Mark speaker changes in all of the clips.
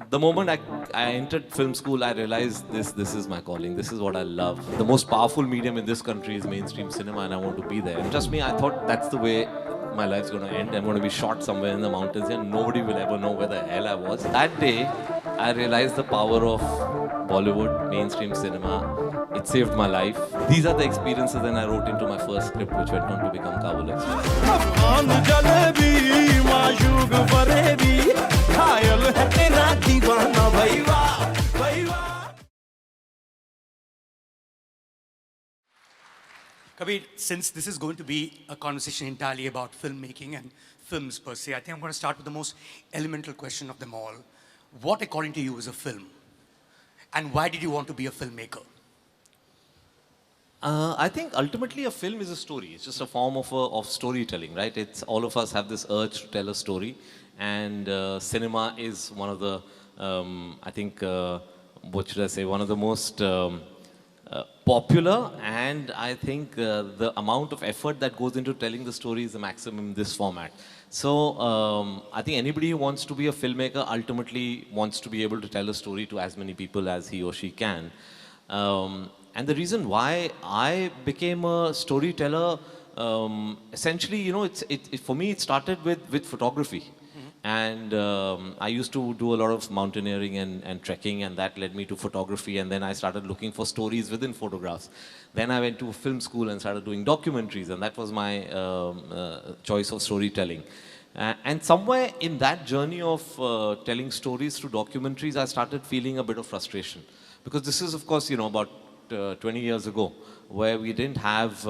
Speaker 1: The moment I entered film school, I realized this is my calling. This is what I love. The most powerful medium in this country is mainstream cinema, and I want to be there. And trust me, I thought that's the way my life's going to end. I'm going to be shot somewhere in the mountains, and nobody will ever know where the hell I was. That day, I realized the power of Bollywood, mainstream cinema. It saved my life. These are the experiences, and I wrote into my first script, which went on to become Kabul Express.
Speaker 2: Kabir, since this is going to be a conversation entirely about filmmaking and films per se, I think I'm going to start with the most elemental question of them all. What, according to you, is a film? And why did you want to be a filmmaker?
Speaker 1: I think ultimately a film is a story. It's just a form of storytelling, right? It's all of us have this urge to tell a story, and cinema is one of the, I think, what should I say, one of the most popular, and I think the amount of effort that goes into telling the story is the maximum in this format. So I think anybody who wants to be a filmmaker ultimately wants to be able to tell a story to as many people as he or she can. And the reason why I became a storyteller, essentially, you know, for me, it started with photography. And I used to do a lot of mountaineering and trekking, and that led me to photography. And then I started looking for stories within photographs. Then I went to film school and started doing documentaries, and that was my choice of storytelling. And somewhere in that journey of telling stories through documentaries, I started feeling a bit of frustration. Because this is, of course, you know, about 20 years ago, where we didn't have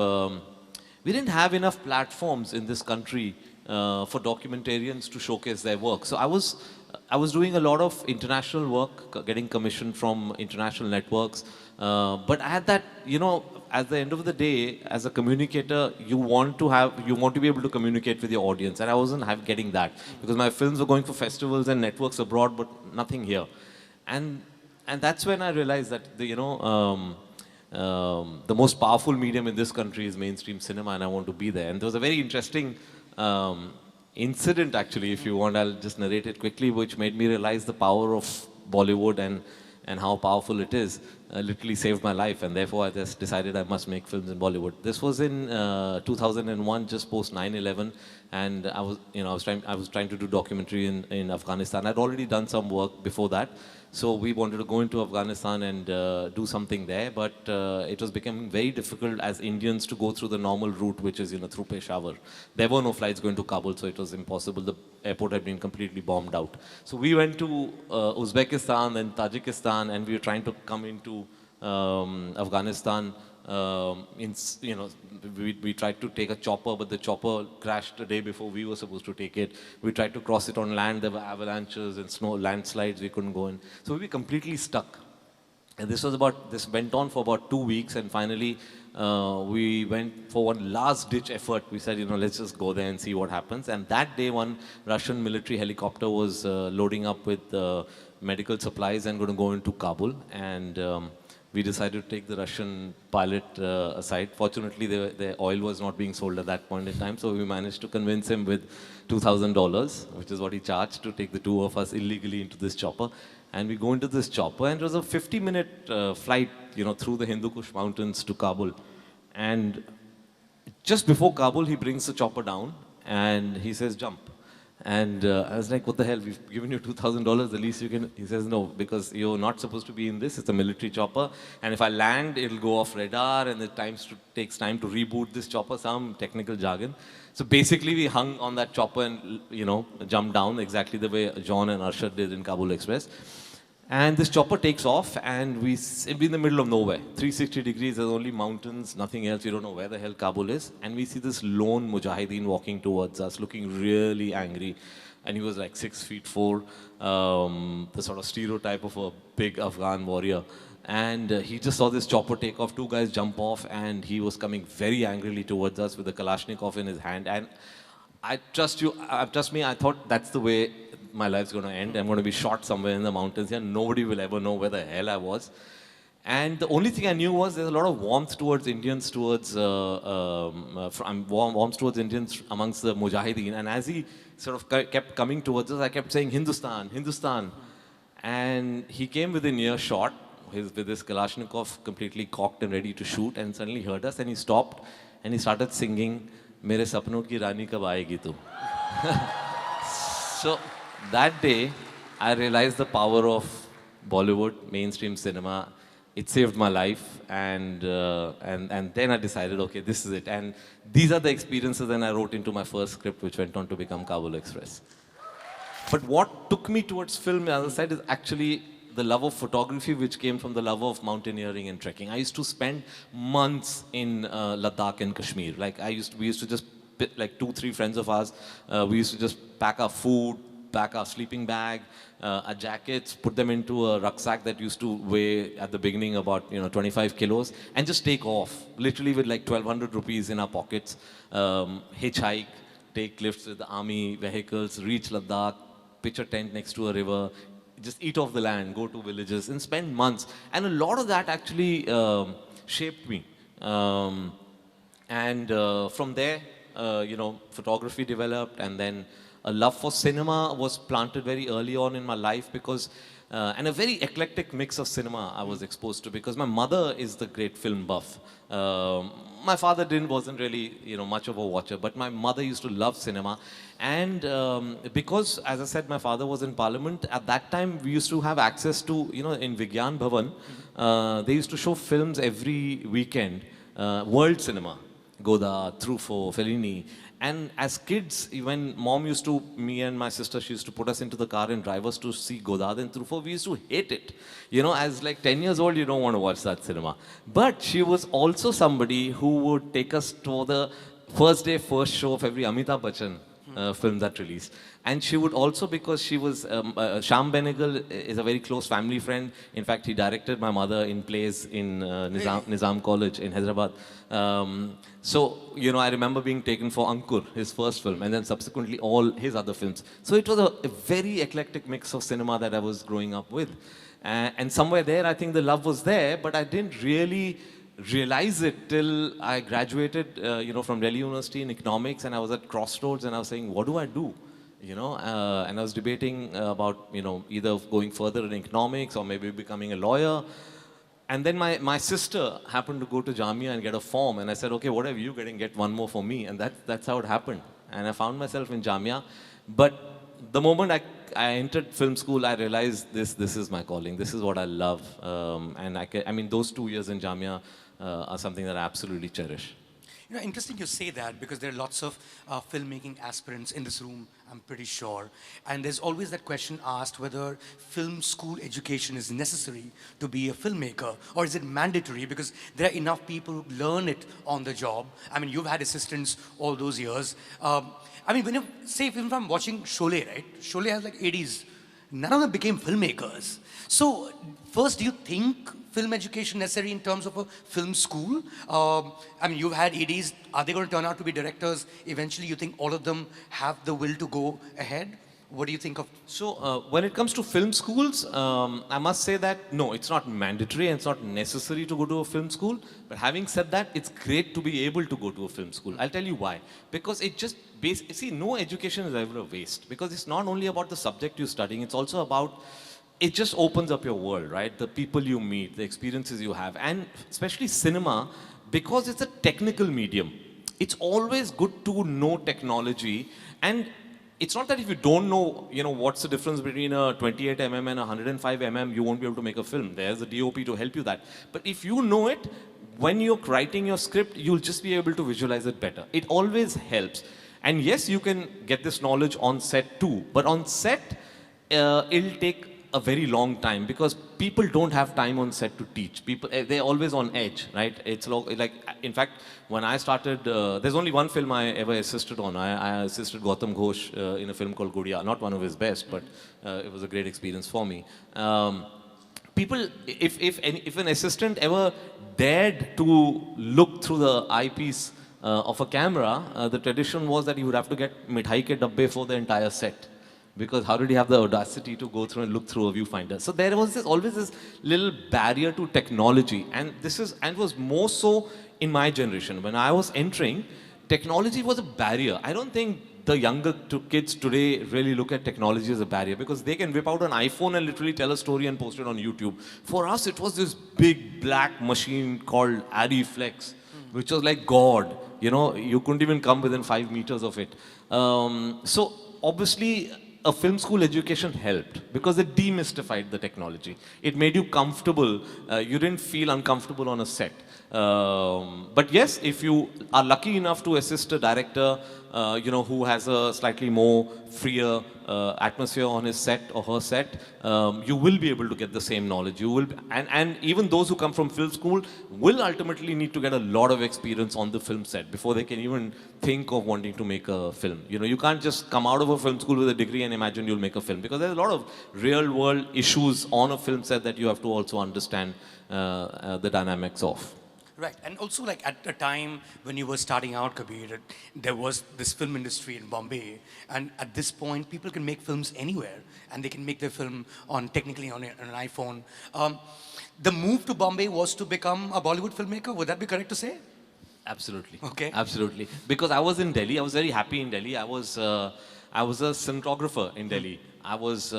Speaker 1: enough platforms in this country for documentarians to showcase their work. So I was doing a lot of international work, getting commissioned from international networks. But I had that, you know, at the end of the day, as a communicator, you want to be able to communicate with your audience, and I wasn't getting that because my films were going for festivals and networks abroad, but nothing here. And that's when I realized that the most powerful medium in this country is mainstream cinema, and I want to be there. And there was a very interesting incident, actually, if you want, I'll just narrate it quickly, which made me realize the power of Bollywood and how powerful it is. Literally saved my life, and therefore I just decided I must make films in Bollywood. This was in 2001, just post 9/11, and I was trying to do documentary in Afghanistan. I'd already done some work before that, so we wanted to go into Afghanistan and do something there, but it was becoming very difficult as Indians to go through the normal route, which is, you know, through Peshawar. There were no flights going to Kabul, so it was impossible. The airport had been completely bombed out. So we went to Uzbekistan and Tajikistan, and we were trying to come into Afghanistan. We tried to take a chopper, but the chopper crashed the day before we were supposed to take it. We tried to cross it on land. There were avalanches and snow landslides. We couldn't go in. So we were completely stuck. And this went on for about 2 weeks, and finally we went for one last-ditch effort. We said, you know, let's just go there and see what happens. And that day, one Russian military helicopter was loading up with medical supplies and going to go into Kabul. And we decided to take the Russian pilot aside. Fortunately, the oil was not being sold at that point in time, so we managed to convince him with $2,000, which is what he charged, to take the two of us illegally into this chopper. And we go into this chopper, and it was a 50-minute flight, you know, through the Hindu Kush mountains to Kabul. And just before Kabul, he brings the chopper down, and he says, jump. And I was like, what the hell, we've given you $2,000, the least you can. He says, no, because you're not supposed to be in this. It's a military chopper. And if I land, it'll go off radar, and it takes time to reboot this chopper, some technical jargon. So basically, we hung on that chopper and, you know, jumped down exactly the way John and Arshad did in Kabul Express. And this chopper takes off, and we're in the middle of nowhere. 360 degrees, there's only mountains, nothing else. We don't know where the hell Kabul is. And we see this lone mujahideen walking towards us, looking really angry. And he was like 6'4", the sort of stereotype of a big Afghan warrior. And he just saw this chopper take off, two guys jump off, and he was coming very angrily towards us with a Kalashnikov in his hand. And trust me, I thought that's the way my life's going to end. I'm going to be shot somewhere in the mountains here. Nobody will ever know where the hell I was. And the only thing I knew was there's a lot of warmth towards Indians, warmth towards Indians amongst the Mujahideen. And as he sort of kept coming towards us, I kept saying, Hindustan, Hindustan. And he came within earshot, with his Kalashnikov completely cocked and ready to shoot, and suddenly heard us and he stopped and he started singing, Mere sapnon ki rani kab aayegi tu. So that day, I realized the power of Bollywood, mainstream cinema. It saved my life, and then I decided, okay, this is it. And these are the experiences, and I wrote into my first script, which went on to become Kabul Express. But what took me towards film, as I said, is actually the love of photography, which came from the love of mountaineering and trekking. I used to spend months in Ladakh and Kashmir. Like we used to just, like 2-3 friends of ours, we used to just pack our food, pack our sleeping bag, our jackets, put them into a rucksack that used to weigh at the beginning about 25 kilos, and just take off, literally with like 1,200 rupees in our pockets, hitchhike, take lifts with the army vehicles, reach Ladakh, pitch a tent next to a river, just eat off the land, go to villages, and spend months. And a lot of that actually shaped me. From there, photography developed, and then a love for cinema was planted very early on in my life because, and a very eclectic mix of cinema I was exposed to, because my mother is the great film buff. My father wasn't really, much of a watcher, but my mother used to love cinema. And because, as I said, my father was in Parliament, at that time we used to have access to, in Vigyan Bhavan, they used to show films every weekend, world cinema, Godard, Truffaut, Fellini. And as kids, when mom used to, me and my sister, she used to put us into the car and drive us to see Godard and Truffaut, we used to hate it. As like 10 years old, you don't want to watch that cinema. But she was also somebody who would take us to the first day, first show of every Amitabh Bachchan film that released. And she would also, because she was, Shyam Benegal is a very close family friend. In fact, he directed my mother in plays in Nizam College in Hyderabad. So, I remember being taken for Ankur, his first film, and then subsequently all his other films. So it was a very eclectic mix of cinema that I was growing up with. And somewhere there, I think the love was there, but I didn't really realize it till I graduated, from Delhi University in economics, and I was at crossroads, and I was saying, what do I do? And I was debating about, either going further in economics or maybe becoming a lawyer. And then my sister happened to go to Jamia and get a form, and I said, okay, whatever you get one more for me. And that's how it happened. And I found myself in Jamia. But the moment I entered film school, I realized this is my calling. This is what I love. And those 2 years in Jamia are something that I absolutely cherish.
Speaker 2: Interesting you say that, because there are lots of filmmaking aspirants in this room, I'm pretty sure. And there's always that question asked whether film school education is necessary to be a filmmaker, or is it mandatory because there are enough people who learn it on the job. You've had assistants all those years. When you say, if I'm watching Sholay, right? Sholay has like 80s. None of them became filmmakers. So first, do you think film education necessary in terms of a film school? You've had EDs. Are they going to turn out to be directors? Eventually, you think all of them have the will to go ahead? What do you think of?
Speaker 1: So when it comes to film schools, I must say that, no, it's not mandatory and it's not necessary to go to a film school. But having said that, it's great to be able to go to a film school. I'll tell you why. Because it just, no education is ever a waste. Because it's not only about the subject you're studying, it's also about, it just opens up your world, right? The people you meet, the experiences you have. And especially cinema, because it's a technical medium, it's always good to know technology. And it's not that if you don't know, what's the difference between a 28 mm and a 105 mm, you won't be able to make a film. There's a DOP to help you that. But if you know it, when you're writing your script, you'll just be able to visualize it better. It always helps. And yes, you can get this knowledge on set too. But on set, it'll take a very long time, because people don't have time on set to teach. People, they're always on edge, right? It's like, in fact, when I started, there's only one film I ever assisted on. I assisted Gautam Ghosh in a film called Gudiya. Not one of his best, but it was a great experience for me. People, if an assistant ever dared to look through the eyepiece of a camera, the tradition was that he would have to get mithai ke dabbe for the entire set. Because how did he have the audacity to go through and look through a viewfinder? So there was always this little barrier to technology. And it was more so in my generation. When I was entering, technology was a barrier. I don't think the younger kids today really look at technology as a barrier because they can whip out an iPhone and literally tell a story and post it on YouTube. For us, it was this big black machine called Ariflex, which was like God. You know, you couldn't even come within 5 meters of it. So obviously, a film school education helped because it demystified the technology. It made you comfortable. You didn't feel uncomfortable on a set. But yes, if you are lucky enough to assist a director, who has a slightly more freer atmosphere on his set or her set, you will be able to get the same knowledge. You will, and even those who come from film school will ultimately need to get a lot of experience on the film set before they can even think of wanting to make a film. You know, you can't just come out of a film school with a degree and imagine you'll make a film because there's a lot of real world issues on a film set that you have to also understand the dynamics of.
Speaker 2: Right, and also like at the time when you were starting out, Kabir, there was this film industry in Bombay, and at this point, people can make films anywhere, and they can make their film technically on an iPhone. The move to Bombay was to become a Bollywood filmmaker. Would that be correct to say?
Speaker 1: Absolutely.
Speaker 2: Okay.
Speaker 1: Absolutely. Because I was in Delhi. I was very happy in Delhi. I was a cinematographer in Delhi. I was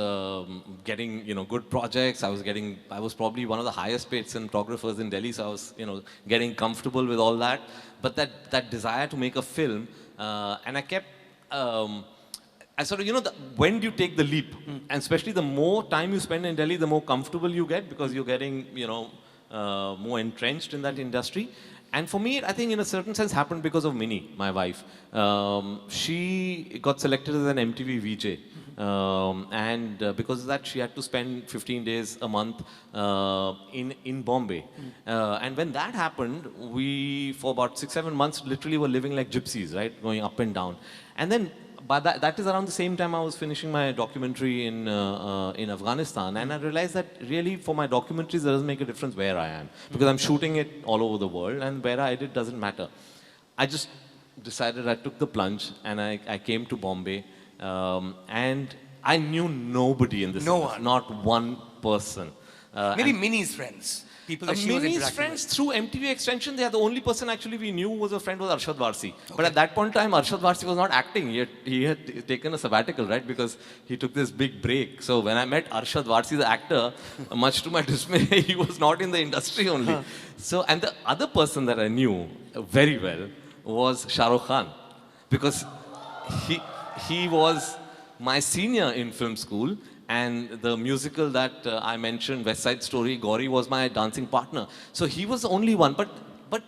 Speaker 1: getting, good projects. I was probably one of the highest paid cinematographers in Delhi. So I was, getting comfortable with all that. But that desire to make a film, and I kept, I sort of, when do you take the leap? And especially the more time you spend in Delhi, the more comfortable you get because you're getting, more entrenched in that industry. And for me, I think in a certain sense happened because of Minnie, my wife. She got selected as an MTV VJ. And because of that, she had to spend 15 days a month in Bombay. And when that happened, we, for about 6-7 months, literally were living like gypsies, right? Going up and down. And then, but that is around the same time I was finishing my documentary in Afghanistan, and I realized that really for my documentaries, it doesn't make a difference where I am, because I'm shooting it all over the world, and where I did doesn't matter. I just decided, I took the plunge, and I came to Bombay, and I knew nobody in this.
Speaker 2: No one.
Speaker 1: Not one person.
Speaker 2: Maybe Minnie's friends. People that she was
Speaker 1: Minnie's
Speaker 2: interacting
Speaker 1: friends
Speaker 2: with.
Speaker 1: through MTV Extension, they are the only person actually we knew was a friend was Arshad Varsi. Okay. But at that point in time, Arshad Varsi was not acting. He had taken a sabbatical, right? Because he took this big break. So when I met Arshad Varsi, the actor, much to my dismay, he was not in the industry only. So, and the other person that I knew very well was Shah Rukh Khan. Because he was my senior in film school. And the musical that I mentioned, West Side Story, Gauri was my dancing partner. So he was the only one. But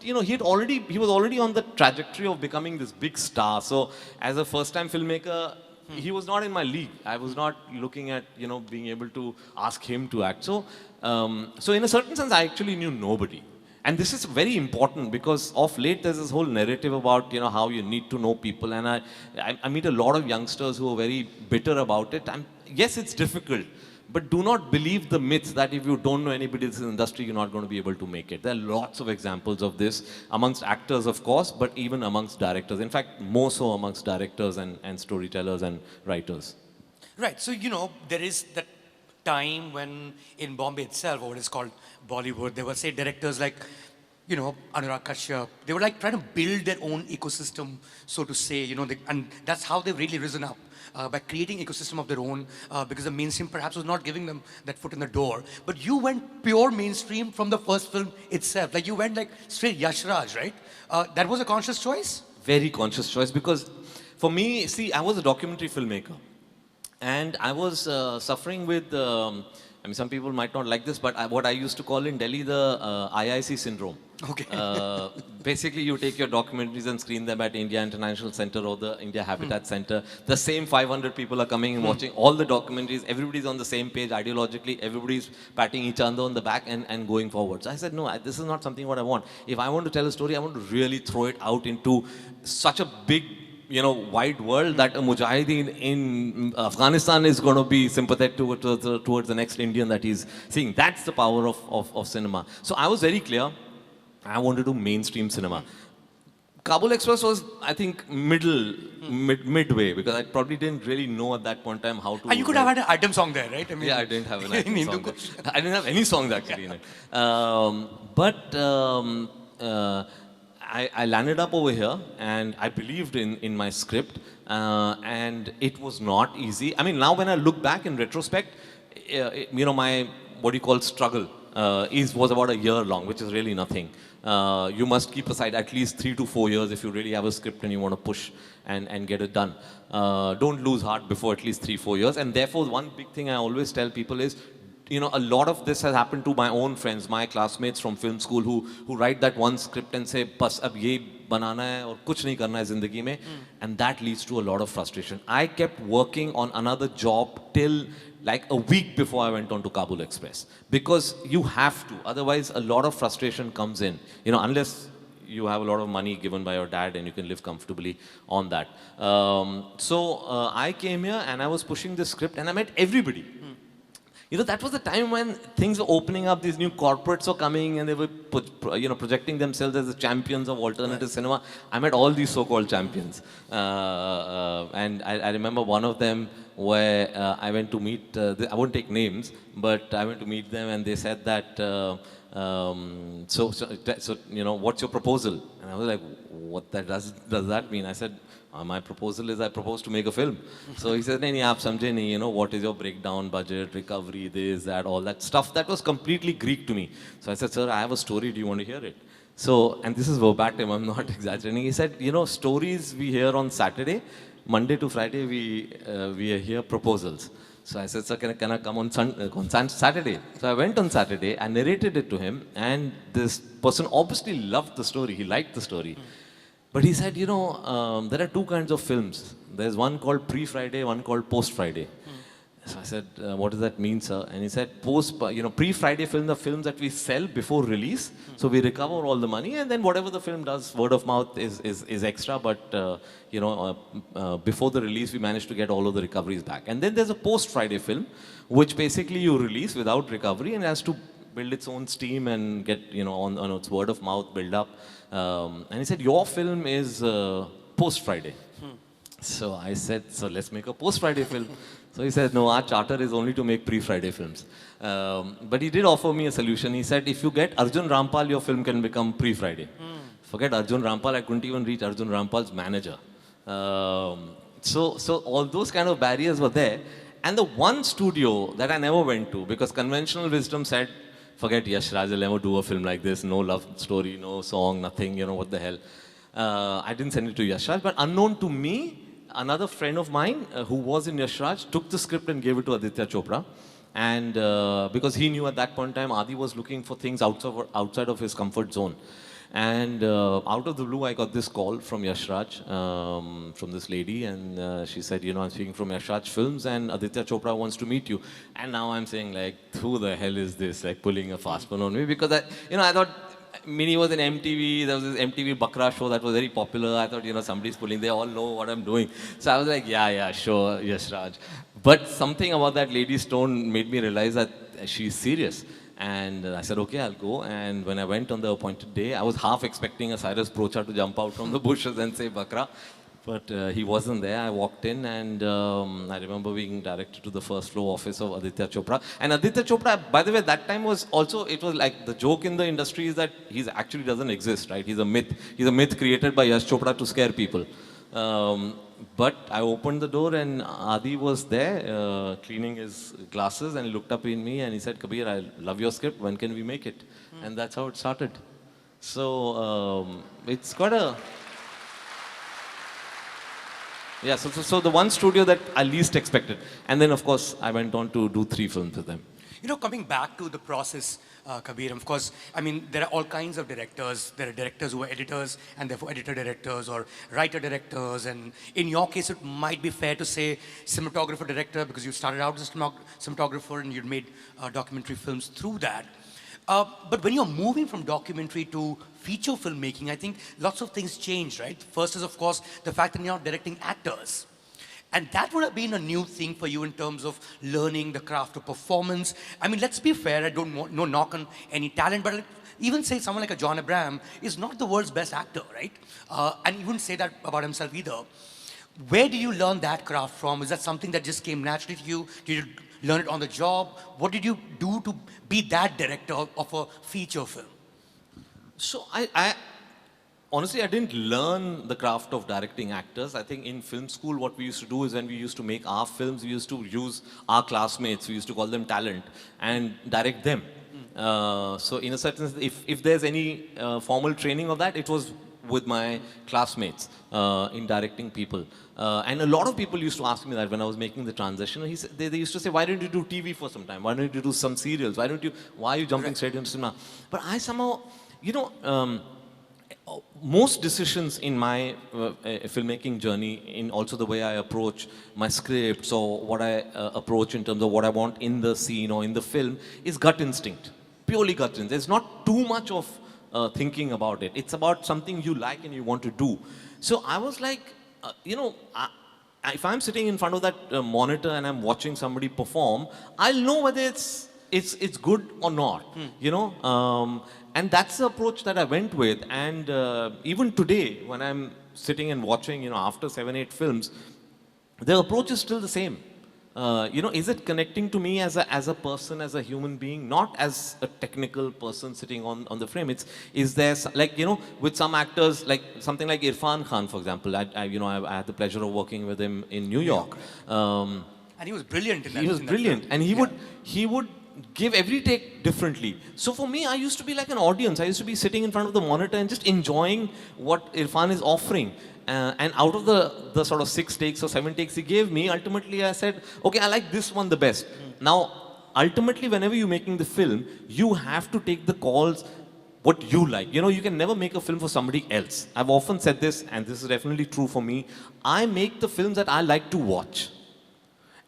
Speaker 1: he was already on the trajectory of becoming this big star. So as a first-time filmmaker, he was not in my league. I was not looking at being able to ask him to act. So in a certain sense, I actually knew nobody. And this is very important because of late there's this whole narrative about how you need to know people, and I meet a lot of youngsters who are very bitter about it. Yes, it's difficult, but do not believe the myth that if you don't know anybody in this industry, you're not going to be able to make it. There are lots of examples of this amongst actors, of course, but even amongst directors. In fact, more so amongst directors and storytellers and writers.
Speaker 2: Right. So, there is that time when in Bombay itself, or what is called Bollywood, there were, say, directors like, Anurag Kashyap. They were like trying to build their own ecosystem, so to say, and that's how they've really risen up. By creating ecosystem of their own, because the mainstream perhaps was not giving them that foot in the door. But you went pure mainstream from the first film itself. Like you went like straight Yash Raj, right? That was a conscious choice?
Speaker 1: Very conscious choice, because for me, see, I was a documentary filmmaker. And I was suffering with, some people might not like this, but what I used to call in Delhi the IIC syndrome.
Speaker 2: Okay.
Speaker 1: Basically, you take your documentaries and screen them at India International Center or the India Habitat Center. The same 500 people are coming and watching all the documentaries. Everybody's on the same page ideologically. Everybody's patting each other on the back and going forward. So I said, no, this is not something what I want. If I want to tell a story, I want to really throw it out into such a big wide world that a mujahideen in Afghanistan is going to be sympathetic towards the next Indian that he's seeing. That's the power of cinema. So I was very clear. I wanted to do mainstream cinema. Kabul Express was, I think, midway, because I probably didn't really know at that point in time how to...
Speaker 2: And you could have had an item song there, right?
Speaker 1: Yeah, I didn't have an item song there. I didn't have any songs actually in it. I landed up over here and I believed in my script and it was not easy. I mean, now when I look back in retrospect, my, what do you call, struggle was about a year long, which is really nothing. You must keep aside at least 3 to 4 years if you really have a script and you want to push and get it done. Don't lose heart before at least 3-4 years. And therefore, one big thing I always tell people is, a lot of this has happened to my own friends, my classmates from film school who write that one script and say, "Bas ab ye banana hai aur kuch nahi karna hai zindagi mein," and that leads to a lot of frustration. I kept working on another job till like a week before I went on to Kabul Express, because you have to. Otherwise, a lot of frustration comes in. Unless you have a lot of money given by your dad and you can live comfortably on that. I came here and I was pushing this script and I met everybody. That was the time when things were opening up, these new corporates were coming and they were projecting themselves as the champions of alternative cinema. I met all these so-called champions. And I remember one of them where I went to meet, I won't take names, but I went to meet them and they said that, what's your proposal? And I was like, what does that mean? I said, my proposal is I propose to make a film. So he said, nahi, aap samjhe nahi, what is your breakdown, budget, recovery, this, that, all that stuff. That was completely Greek to me. So I said, sir, I have a story, do you want to hear it? So, and this is verbatim, I'm not exaggerating. He said, stories we hear on Saturday, Monday to Friday we hear proposals. So I said, sir, can I come on Saturday? So I went on Saturday, I narrated it to him, and this person obviously loved the story, he liked the story. But he said, there are two kinds of films. There's one called pre-Friday, one called post-Friday. So I said, what does that mean, sir? And he said, pre-Friday films are films that we sell before release. So we recover all the money, and then whatever the film does, word of mouth is extra. But, before the release, we managed to get all of the recoveries back. And then there's a post-Friday film, which basically you release without recovery and has to build its own steam and get, on its word of mouth build up. And he said, your film is post-Friday. So I said, so let's make a post-Friday film. So he said, no, our charter is only to make pre-Friday films. But he did offer me a solution. He said, if you get Arjun Rampal, your film can become pre-Friday. Forget Arjun Rampal, I couldn't even reach Arjun Rampal's manager. So all those kind of barriers were there. And the one studio that I never went to, because conventional wisdom said, forget Yash Raj, will never do a film like this, no love story, no song, nothing, what the hell. I didn't send it to Yash Raj, but unknown to me, another friend of mine who was in Yash Raj took the script and gave it to Aditya Chopra. And because he knew at that point in time, Adi was looking for things outside of his comfort zone. And out of the blue, I got this call from Yash Raj, from this lady, and she said, I'm speaking from Yash Raj Films, and Aditya Chopra wants to meet you. And now I'm saying, like, who the hell is this? Like, pulling a fast one on me, because I thought Mini was in MTV. There was this MTV Bakra show that was very popular. I thought, somebody's pulling. They all know what I'm doing. So I was like, yeah, sure, Yash Raj. But something about that lady's tone made me realize that she's serious. And I said, okay, I'll go. And when I went on the appointed day, I was half expecting a Cyrus Brocha to jump out from the bushes and say Bakra. But he wasn't there. I walked in and I remember being directed to the first floor office of Aditya Chopra. And Aditya Chopra, by the way, that time was also, it was like the joke in the industry is that he actually doesn't exist, right? He's a myth. He's a myth created by Yash Chopra to scare people. But I opened the door and Adi was there cleaning his glasses and looked up in me and he said, Kabir, I love your script. When can we make it? And that's how it started. So it's got a... Yeah, so the one studio that I least expected. And then, of course, I went on to do 3 films with them.
Speaker 2: Coming back to the process, Kabir, of course, I mean, there are all kinds of directors. There are directors who are editors and therefore editor-directors or writer-directors. And in your case, it might be fair to say cinematographer-director because you started out as a cinematographer and you'd made documentary films through that. But when you're moving from documentary to feature filmmaking, I think lots of things change, right? First is, of course, the fact that you're not directing actors. And that would have been a new thing for you in terms of learning the craft of performance. I mean, let's be fair, I don't want no knock on any talent, but even say someone like a John Abraham is not the world's best actor, right? And he wouldn't say that about himself either. Where did you learn that craft from? Is that something that just came naturally to you? Did you learn it on the job? What did you do to be that director of a feature film?
Speaker 1: So Honestly, I didn't learn the craft of directing actors. I think in film school, what we used to do is when we used to make our films, we used to use our classmates, we used to call them talent, and direct them. So in a certain sense, if there's any formal training of that, it was with my classmates in directing people. And a lot of people used to ask me that when I was making the transition. They used to say, why don't you do TV for some time? Why don't you do some serials? Why are you jumping straight into cinema? But I somehow, you know, most decisions in my filmmaking journey, in also the way I approach my scripts or what I approach in terms of what I want in the scene or in the film, is gut instinct, purely gut instinct. There's not too much of thinking about it. It's about something you like and you want to do. So I was like, if I'm sitting in front of that monitor and I'm watching somebody perform, I'll know whether it's good or not, you know. And that's the approach that I went with. And even today, when I'm sitting and watching, you know, after 7, 8 films, the approach is still the same. You know, is it connecting to me as a person, as a human being, not as a technical person sitting on the frame? Is there, like, you know, with some actors, like something like Irfan Khan, for example, I had the pleasure of working with him in New York.
Speaker 2: And he was brilliant in that.
Speaker 1: He was brilliant. And he would give every take differently. So for me, I used to be like an audience. I used to be sitting in front of the monitor and just enjoying what Irfan is offering. And out of the sort of 6 takes or 7 takes he gave me, ultimately I said, okay, I like this one the best. Now, ultimately, whenever you're making the film, you have to take the calls what you like. You know, you can never make a film for somebody else. I've often said this, and this is definitely true for me. I make the films that I like to watch.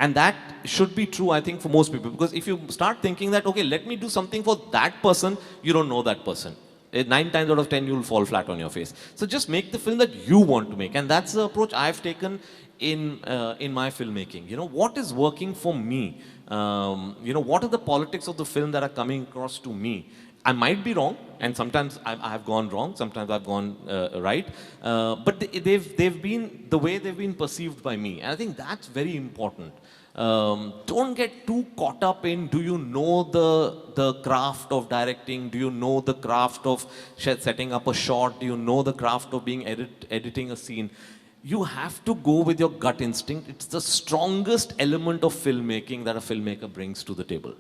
Speaker 1: And that should be true, I think, for most people. Because if you start thinking that, okay, let me do something for that person, you don't know that person. 9 times out of 10, you'll fall flat on your face. So just make the film that you want to make. And that's the approach I've taken in my filmmaking. You know, what is working for me? You know, what are the politics of the film that are coming across to me? I might be wrong, and sometimes I have gone wrong, sometimes I've gone right. But they've been the way they've been perceived by me. And I think that's very important. Don't get too caught up in, do you know the craft of directing? Do you know the craft of setting up a shot? Do you know the craft of editing a scene? You have to go with your gut instinct. It's the strongest element of filmmaking that a filmmaker brings to the table.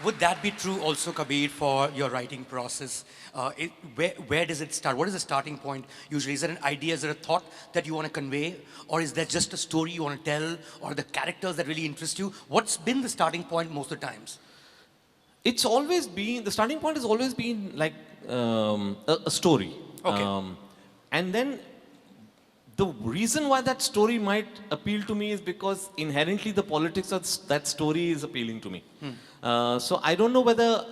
Speaker 2: Would that be true also, Kabir, for your writing process? Where does it start? What is the starting point usually? Is there an idea, is there a thought that you want to convey? Or is there just a story you want to tell? Or the characters that really interest you? What's been the starting point most of the times?
Speaker 1: It's always been, the starting point has always been like a story.
Speaker 2: Okay.
Speaker 1: And then the reason why that story might appeal to me is because inherently the politics of that story is appealing to me. So I don't know whether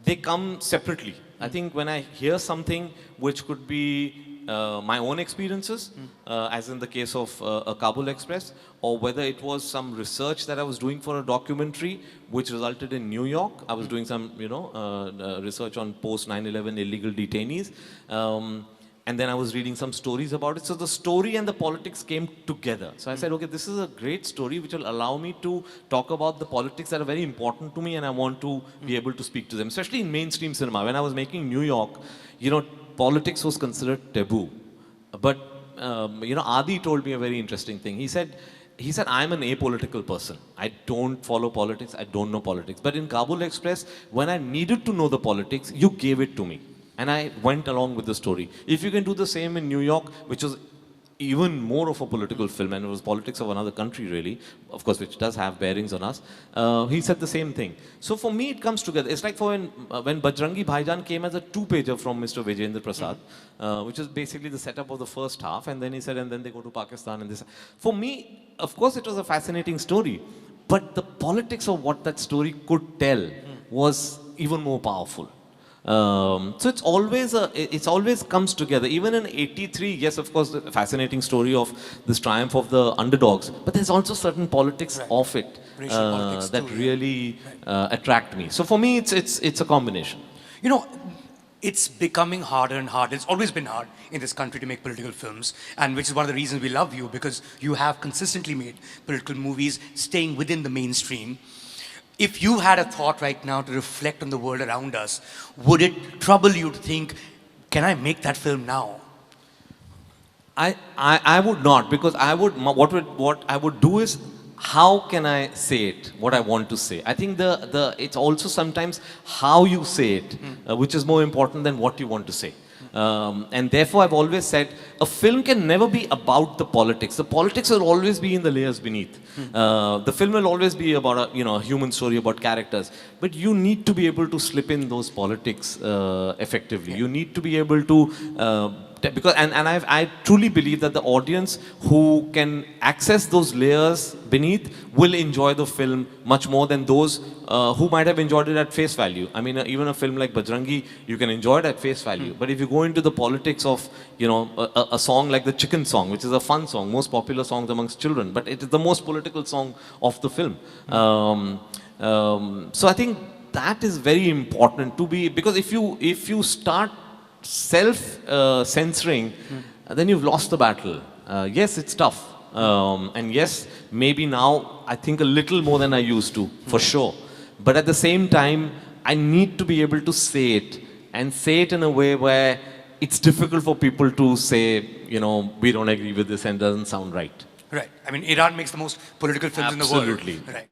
Speaker 1: they come separately. I think when I hear something which could be my own experiences, as in the case of a Kabul Express, or whether it was some research that I was doing for a documentary which resulted in New York. I was doing some, you know, research on post 9/11 illegal detainees. And then I was reading some stories about it. So the story and the politics came together. So I said, okay, this is a great story which will allow me to talk about the politics that are very important to me, and I want to be able to speak to them, especially in mainstream cinema. When I was making New York, you know, politics was considered taboo. But, you know, Adi told me a very interesting thing. He said, I'm an apolitical person. I don't follow politics. I don't know politics. But in Kabul Express, when I needed to know the politics, you gave it to me. And I went along with the story. If you can do the same in New York, which was even more of a political film, and it was politics of another country really, of course, which does have bearings on us, he said the same thing. So for me, it comes together. It's like when Bajrangi Bhaijaan came as a 2-pager from Mr. Vijayendra Prasad, which is basically the setup of the first half, and then he said, and then they go to Pakistan and this. For me, of course, it was a fascinating story, but the politics of what that story could tell was even more powerful. So it's always comes together. Even in '83, yes, of course, the fascinating story of this triumph of the underdogs. But there's also certain politics of it that really attract me. So for me, it's a combination.
Speaker 2: You know, it's becoming harder and harder. It's always been hard in this country to make political films, and which is one of the reasons we love you, because you have consistently made political movies, staying within the mainstream. if you had a thought right now to reflect on the world around us, would it trouble you to think, can I make that film now?
Speaker 1: I would not, because what I would do is, how can I say it, what I want to say? I think it's also sometimes how you say it, which is more important than what you want to say. And therefore, I've always said, a film can never be about the politics. The politics will always be in the layers beneath. The film will always be about a human story, about characters. But you need to be able to slip in those politics effectively. You need to be able to because I truly believe that the audience who can access those layers beneath will enjoy the film much more than those who might have enjoyed it at face value. I mean, even a film like Bajrangi, you can enjoy it at face value. But if you go into the politics of, a song like the Chicken Song, which is a fun song, most popular songs amongst children, but it is the most political song of the film. So I think that is very important to be, because if you start self-censoring, then you've lost the battle. Yes, it's tough. And yes, maybe now I think a little more than I used to, for sure. But at the same time, I need to be able to say it, and say it in a way where it's difficult for people to say, we don't agree with this and it doesn't sound right.
Speaker 2: Right. I mean, Iran makes the most political films in the world.
Speaker 1: Absolutely.
Speaker 2: Right.